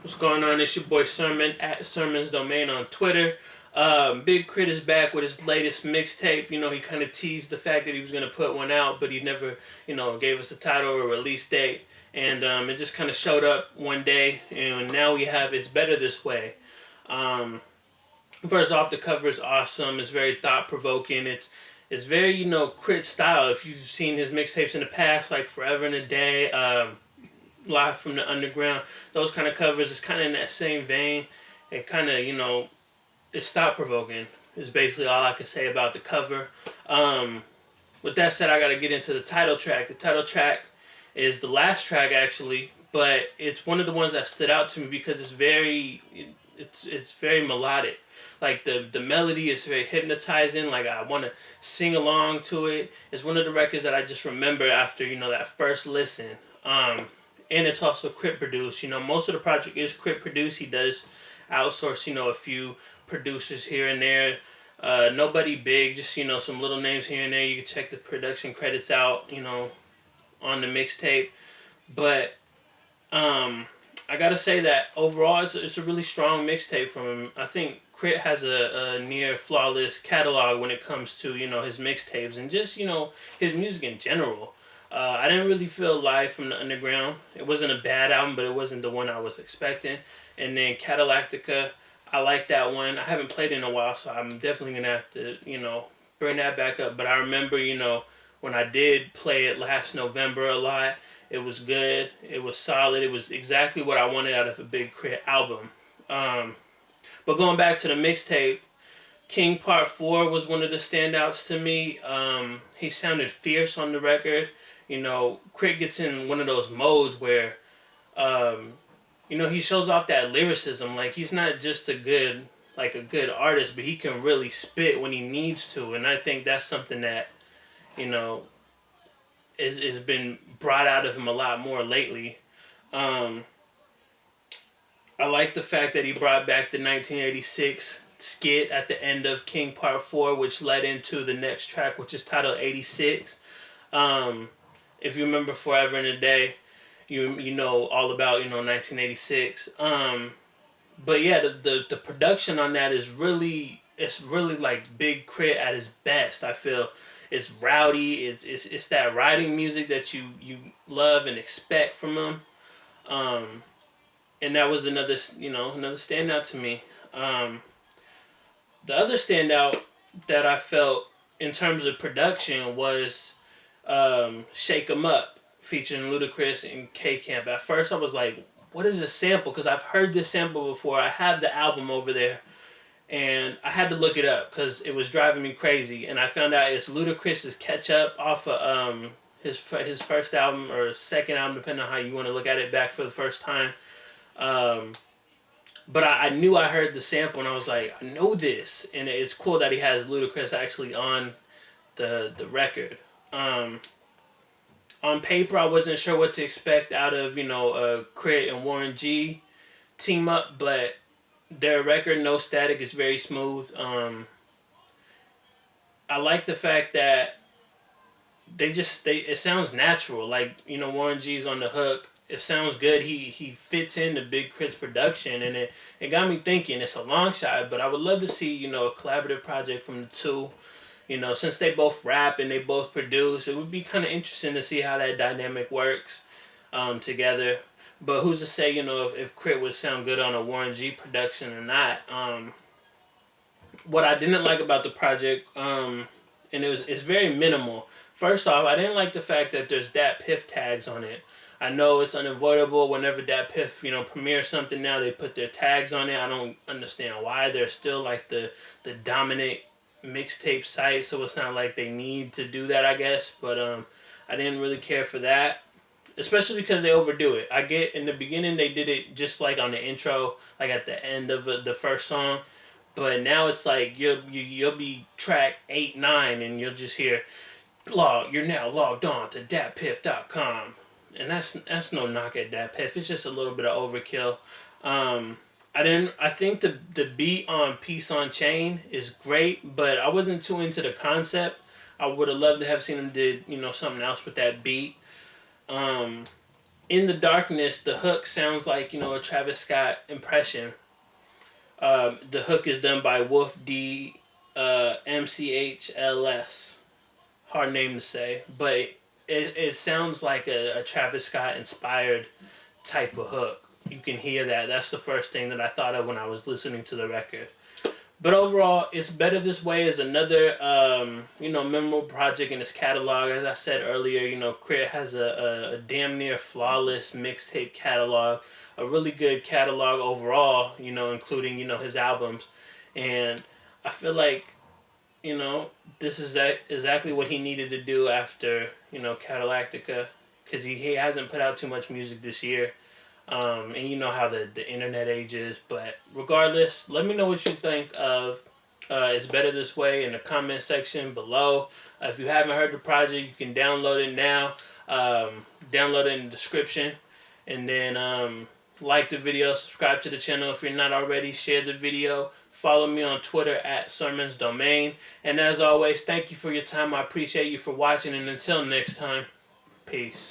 What's going on? It's your boy Sermon at Sermon's Domain on Twitter. Big K.R.I.T is back with his latest mixtape. You know, he kind of teased the fact that he was going to put one out, but he never, gave us a title or a release date. And it just kind of showed up one day, and now we have It's Better This Way. Um, First off, the cover is awesome. It's very thought-provoking. It's very, K.R.I.T style. If you've seen his mixtapes in the past, like Forever and a Day, Live from the Underground, those kind of covers, it's kind of in that same vein. It kind of, it's thought-provoking is basically all I can say about the cover. With that said, I got to get into the title track. The title track is the last track, actually, but it's one of the ones that stood out to me because it's very melodic. Like the melody is very hypnotizing. Like I want to sing along to it. It's one of the records that I just remember after that first listen. And it's also K.R.I.T produced. Most of the project is K.R.I.T produced. He does outsource a few producers here and there. Nobody big, just some little names here and there. You can check the production credits out on the mixtape. But I gotta say that overall it's a really strong mixtape from him. I think K.R.I.T has a near flawless catalog when it comes to his mixtapes and just his music in general. I didn't really feel Live from the Underground. It wasn't a bad album, but it wasn't the one I was expecting. And then Cadillactica, I like that one. I haven't played it in a while, so I'm definitely gonna have to bring that back up. But I remember when I did play it last November a lot. It was good. It was solid. It was exactly what I wanted out of a big K.R.I.T album. But going back to the mixtape, King Part 4 was one of the standouts to me. He sounded fierce on the record. K.R.I.T gets in one of those modes where, he shows off that lyricism. Like, he's not just a good artist, but he can really spit when he needs to. And I think that's something that, is been brought out of him a lot more lately. I like the fact that he brought back the 1986 skit at the end of King Part 4, which led into the next track, which is titled 86. If you remember Forever and a Day, you know all about 1986. But yeah, the production on that is really like Big K.R.I.T at his best. I feel it's rowdy. It's that riding music that you love and expect from him. And that was another standout to me. The other standout that I felt in terms of production was Shake 'Em Up featuring Ludacris and K-Camp. At first I was like, what is this sample? Because I've heard this sample before. I have the album over there. And I had to look it up because it was driving me crazy. And I found out it's Ludacris's Catch Up off of his first album or second album, depending on how you want to look at it, back for the first time. But I knew I heard the sample and I was like, I know this. And it's cool that he has Ludacris actually on the record. On paper, I wasn't sure what to expect out of, K.R.I.T and Warren G team up, but their record, No Static, is very smooth. I like the fact that it sounds natural. Like, Warren G's on the hook. It sounds good. He fits into Big K.R.I.T's production, and it got me thinking. It's a long shot, but I would love to see, a collaborative project from the two. Since they both rap and they both produce, it would be kind of interesting to see how that dynamic works together. But who's to say, if K.R.I.T would sound good on a Warren G production or not? What I didn't like about the project, and it's very minimal. First off, I didn't like the fact that there's DatPiff tags on it. I know it's unavoidable whenever DatPiff, premieres something now, they put their tags on it. I don't understand why. They're still like the dominant mixtape site, so it's not like they need to do that, I guess. But I didn't really care for that. Especially because they overdo it. I get in the beginning they did it just like on the intro, like at the end of the first song. But now it's like you'll be track 8, 9, and you'll just hear, you're now logged on to DatPiff.com. And that's no knock at DatPiff. It's just a little bit of overkill. I think the beat on Peace on Chain is great, but I wasn't too into the concept. I would have loved to have seen them did something else with that beat. In the Darkness, the hook sounds like, you know, a Travis Scott impression. The hook is done by Wolf D MCHLS. Hard name to say, but it sounds like a Travis Scott inspired type of hook. You can hear that. That's the first thing that I thought of when I was listening to the record. But overall, It's Better This Way is another, you know, memorable project in his catalog. As I said earlier, you know, K.R.I.T has a damn near flawless mixtape catalog, a really good catalog overall, you know, including, you know, his albums. And I feel like, you know, this is exactly what he needed to do after, you know, Cadillactica, because he hasn't put out too much music this year. And you know how the internet age is. But regardless, let me know what you think of It's Better This Way in the comment section below. If you haven't heard the project, you can download it now. Download it in the description. And then like the video, subscribe to the channel if you're not already, share the video. Follow me on Twitter at Sermons Domain. And as always, thank you for your time. I appreciate you for watching. And until next time, peace.